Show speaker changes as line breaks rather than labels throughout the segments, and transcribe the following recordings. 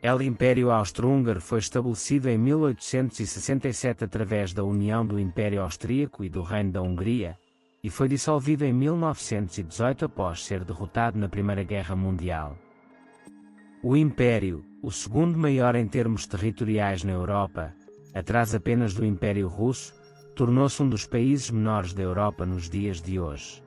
O Império Austro-Húngaro foi estabelecido em 1867 através da união do Império Austríaco e do Reino da Hungria, e foi dissolvido em 1918 após ser derrotado na Primeira Guerra Mundial. O Império, o segundo maior em termos territoriais na Europa, atrás apenas do Império Russo, tornou-se um dos países menores da Europa nos dias de hoje.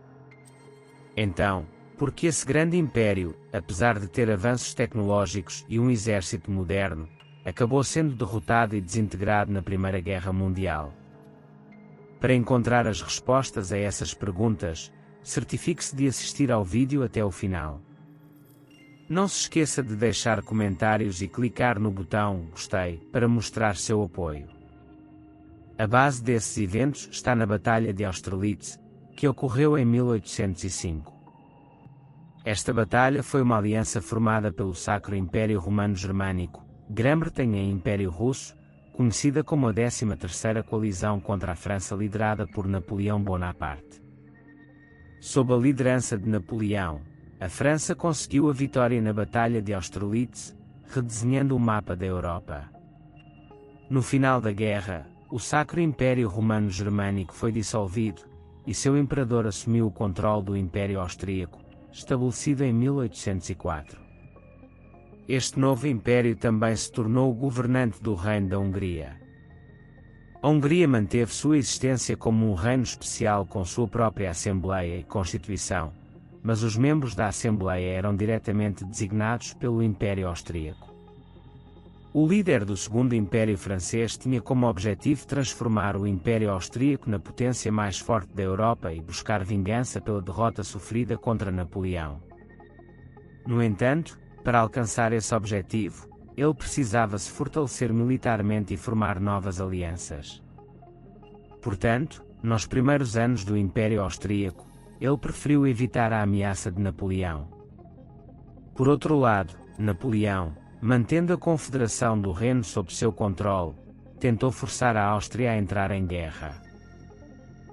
Então, por que esse grande império, apesar de ter avanços tecnológicos e um exército moderno, acabou sendo derrotado e desintegrado na Primeira Guerra Mundial? Para encontrar as respostas a essas perguntas, certifique-se de assistir ao vídeo até o final. Não se esqueça de deixar comentários e clicar no botão "Gostei" para mostrar seu apoio. A base desses eventos está na Batalha de Austerlitz, que ocorreu em 1805. Esta batalha foi uma aliança formada pelo Sacro Império Romano-Germânico, Grã-Bretanha e Império Russo, conhecida como a 13ª Coalizão contra a França liderada por Napoleão Bonaparte. Sob a liderança de Napoleão, a França conseguiu a vitória na Batalha de Austerlitz, redesenhando o mapa da Europa. No final da guerra, o Sacro Império Romano-Germânico foi dissolvido, e seu imperador assumiu o controle do Império Austríaco, estabelecido em 1804. Este novo império também se tornou o governante do Reino da Hungria. A Hungria manteve sua existência como um reino especial com sua própria Assembleia e Constituição, mas os membros da Assembleia eram diretamente designados pelo Império Austríaco. O líder do Segundo Império Francês tinha como objetivo transformar o Império Austríaco na potência mais forte da Europa e buscar vingança pela derrota sofrida contra Napoleão. No entanto, para alcançar esse objetivo, ele precisava se fortalecer militarmente e formar novas alianças. Portanto, nos primeiros anos do Império Austríaco, ele preferiu evitar a ameaça de Napoleão. Por outro lado, Napoleão, mantendo a Confederação do Reno sob seu controle, tentou forçar a Áustria a entrar em guerra.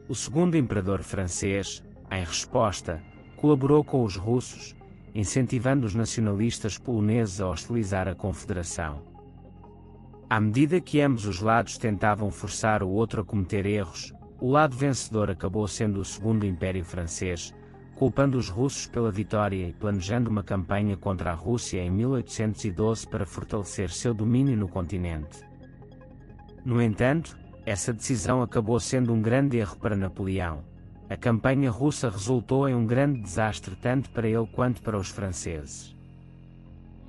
O segundo imperador francês, em resposta, colaborou com os russos, incentivando os nacionalistas poloneses a hostilizar a Confederação. À medida que ambos os lados tentavam forçar o outro a cometer erros, o lado vencedor acabou sendo o Segundo Império Francês, culpando os russos pela vitória e planejando uma campanha contra a Rússia em 1812 para fortalecer seu domínio no continente. No entanto, essa decisão acabou sendo um grande erro para Napoleão. A campanha russa resultou em um grande desastre tanto para ele quanto para os franceses.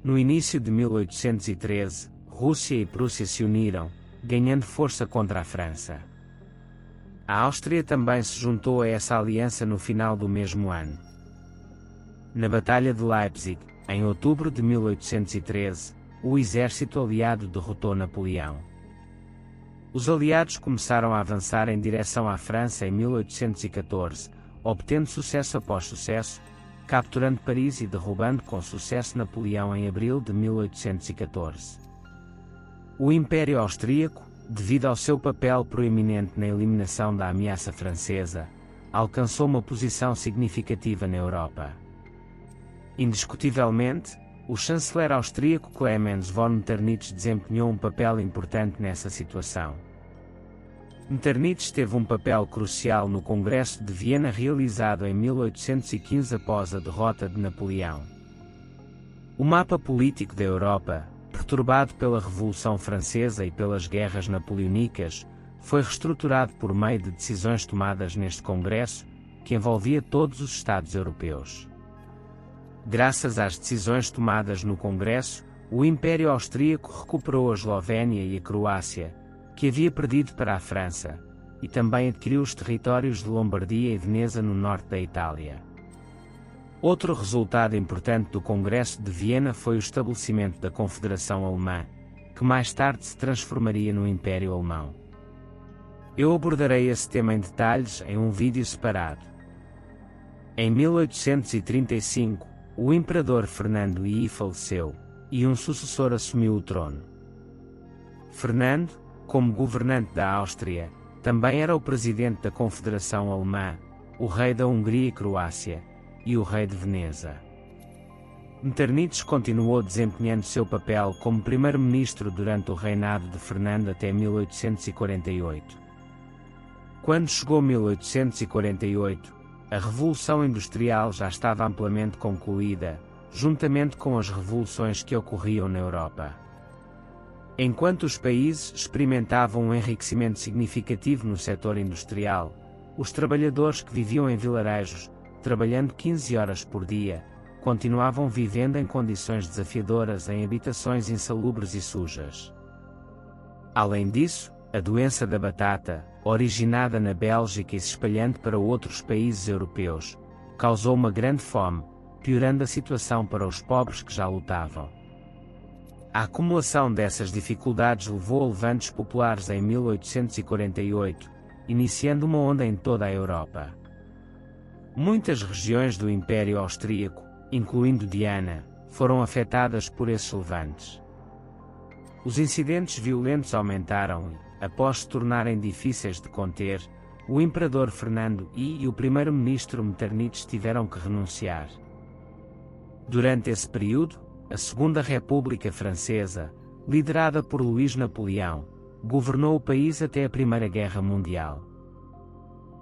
No início de 1813, Rússia e Prússia se uniram, ganhando força contra a França. A Áustria também se juntou a essa aliança no final do mesmo ano. Na Batalha de Leipzig, em outubro de 1813, o exército aliado derrotou Napoleão. Os aliados começaram a avançar em direção à França em 1814, obtendo sucesso após sucesso, capturando Paris e derrubando com sucesso Napoleão em abril de 1814. O Império Austríaco, devido ao seu papel proeminente na eliminação da ameaça francesa, alcançou uma posição significativa na Europa. Indiscutivelmente, o chanceler austríaco Clemens von Metternich desempenhou um papel importante nessa situação. Metternich teve um papel crucial no Congresso de Viena realizado em 1815 após a derrota de Napoleão. O mapa político da Europa, perturbado pela Revolução Francesa e pelas guerras napoleónicas, foi reestruturado por meio de decisões tomadas neste Congresso, que envolvia todos os Estados europeus. Graças às decisões tomadas no Congresso, o Império Austríaco recuperou a Eslovénia e a Croácia, que havia perdido para a França, e também adquiriu os territórios de Lombardia e Veneza no norte da Itália. Outro resultado importante do Congresso de Viena foi o estabelecimento da Confederação Alemã, que mais tarde se transformaria no Império Alemão. Eu abordarei esse tema em detalhes em um vídeo separado. Em 1835, o imperador Fernando I faleceu, e um sucessor assumiu o trono. Fernando, como governante da Áustria, também era o presidente da Confederação Alemã, o rei da Hungria e Croácia, e o rei de Veneza. Metternich continuou desempenhando seu papel como primeiro-ministro durante o reinado de Fernando até 1848. Quando chegou 1848, a Revolução Industrial já estava amplamente concluída, juntamente com as revoluções que ocorriam na Europa. Enquanto os países experimentavam um enriquecimento significativo no setor industrial, os trabalhadores que viviam em vilarejos, trabalhando 15 horas por dia, continuavam vivendo em condições desafiadoras em habitações insalubres e sujas. Além disso, a doença da batata, originada na Bélgica e se espalhando para outros países europeus, causou uma grande fome, piorando a situação para os pobres que já lutavam. A acumulação dessas dificuldades levou a levantes populares em 1848, iniciando uma onda em toda a Europa. Muitas regiões do Império Austríaco, incluindo Viana, foram afetadas por esses levantes. Os incidentes violentos aumentaram e, após se tornarem difíceis de conter, o imperador Fernando e o primeiro-ministro Metternich tiveram que renunciar. Durante esse período, a Segunda República Francesa, liderada por Luís Napoleão, governou o país até a Primeira Guerra Mundial.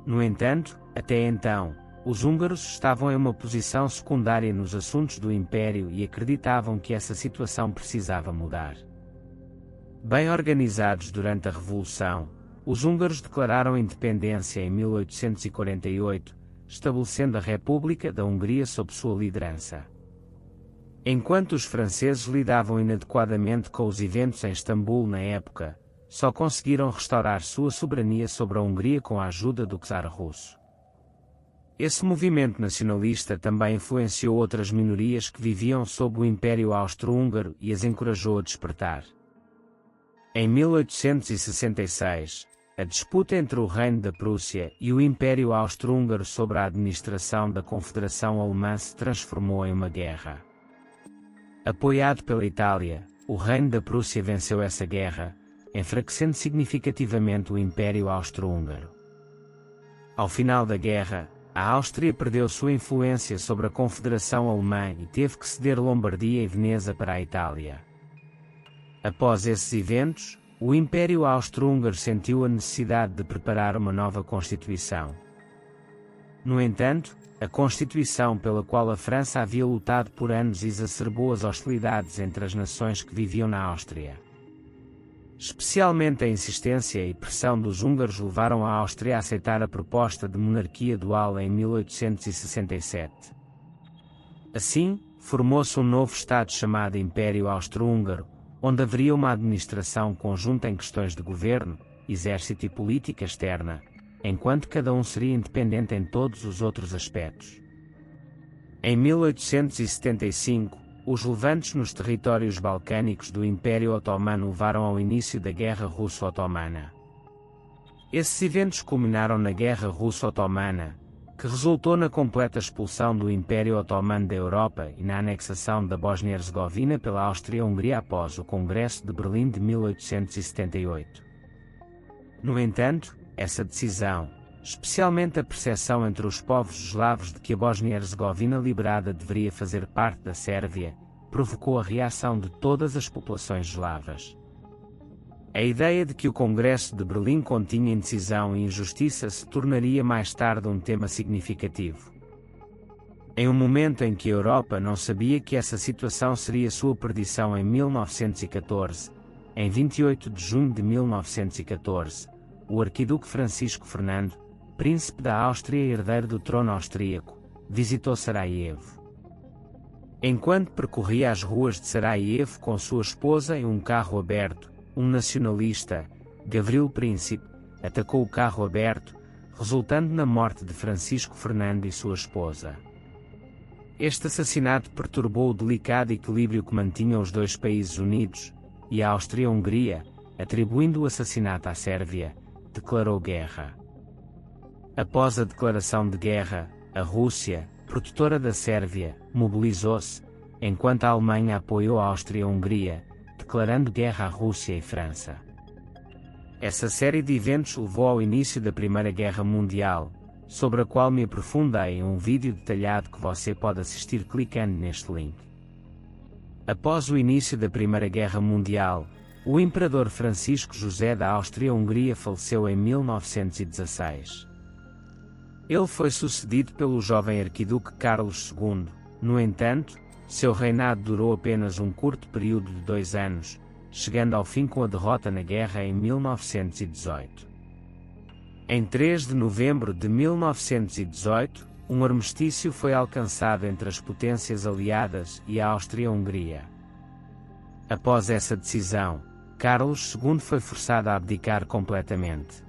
No entanto, até então, os húngaros estavam em uma posição secundária nos assuntos do Império e acreditavam que essa situação precisava mudar. Bem organizados durante a Revolução, os húngaros declararam independência em 1848, estabelecendo a República da Hungria sob sua liderança. Enquanto os franceses lidavam inadequadamente com os eventos em Istambul na época, só conseguiram restaurar sua soberania sobre a Hungria com a ajuda do czar russo. Esse movimento nacionalista também influenciou outras minorias que viviam sob o Império Austro-Húngaro e as encorajou a despertar. Em 1866, a disputa entre o Reino da Prússia e o Império Austro-Húngaro sobre a administração da Confederação Alemã se transformou em uma guerra. Apoiado pela Itália, o Reino da Prússia venceu essa guerra, enfraquecendo significativamente o Império Austro-Húngaro. Ao final da guerra, a Áustria perdeu sua influência sobre a Confederação Alemã e teve que ceder Lombardia e Veneza para a Itália. Após esses eventos, o Império Austro-Húngaro sentiu a necessidade de preparar uma nova Constituição. No entanto, a Constituição pela qual a França havia lutado por anos exacerbou as hostilidades entre as nações que viviam na Áustria. Especialmente a insistência e pressão dos húngaros levaram a Áustria a aceitar a proposta de monarquia dual em 1867. Assim, formou-se um novo Estado chamado Império Austro-Húngaro, onde haveria uma administração conjunta em questões de governo, exército e política externa, enquanto cada um seria independente em todos os outros aspectos. Em 1875, os levantes nos territórios balcânicos do Império Otomano levaram ao início da Guerra Russo-Otomana. Esses eventos culminaram na Guerra Russo-Otomana, que resultou na completa expulsão do Império Otomano da Europa e na anexação da Bósnia-Herzegovina pela Áustria-Hungria após o Congresso de Berlim de 1878. No entanto, essa decisão, especialmente a percepção entre os povos eslavos de que a Bósnia-Herzegovina liberada deveria fazer parte da Sérvia, provocou a reação de todas as populações eslavas. A ideia de que o Congresso de Berlim continha indecisão e injustiça se tornaria mais tarde um tema significativo. Em um momento em que a Europa não sabia que essa situação seria sua perdição em 1914, em 28 de junho de 1914, o arquiduque Francisco Fernando, príncipe da Áustria e herdeiro do trono austríaco, visitou Sarajevo. Enquanto percorria as ruas de Sarajevo com sua esposa em um carro aberto, um nacionalista, Gavril Príncipe, atacou o carro aberto, resultando na morte de Francisco Fernando e sua esposa. Este assassinato perturbou o delicado equilíbrio que mantinham os dois países unidos, e a Áustria-Hungria, atribuindo o assassinato à Sérvia, declarou guerra. Após a declaração de guerra, a Rússia, protetora da Sérvia, mobilizou-se, enquanto a Alemanha apoiou a Áustria-Hungria, declarando guerra à Rússia e França. Essa série de eventos levou ao início da Primeira Guerra Mundial, sobre a qual me aprofundei em um vídeo detalhado que você pode assistir clicando neste link. Após o início da Primeira Guerra Mundial, o imperador Francisco José da Áustria-Hungria faleceu em 1916. Ele foi sucedido pelo jovem arquiduque Carlos II. No entanto, seu reinado durou apenas um curto período de 2 anos, chegando ao fim com a derrota na guerra em 1918. Em 3 de novembro de 1918, um armistício foi alcançado entre as potências aliadas e a Áustria-Hungria. Após essa decisão, Carlos II foi forçado a abdicar completamente.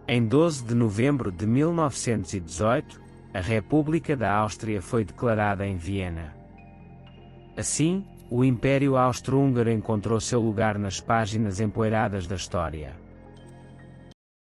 Em 12 de novembro de 1918, a República da Áustria foi declarada em Viena. Assim, o Império Austro-Húngaro encontrou seu lugar nas páginas empoeiradas da história.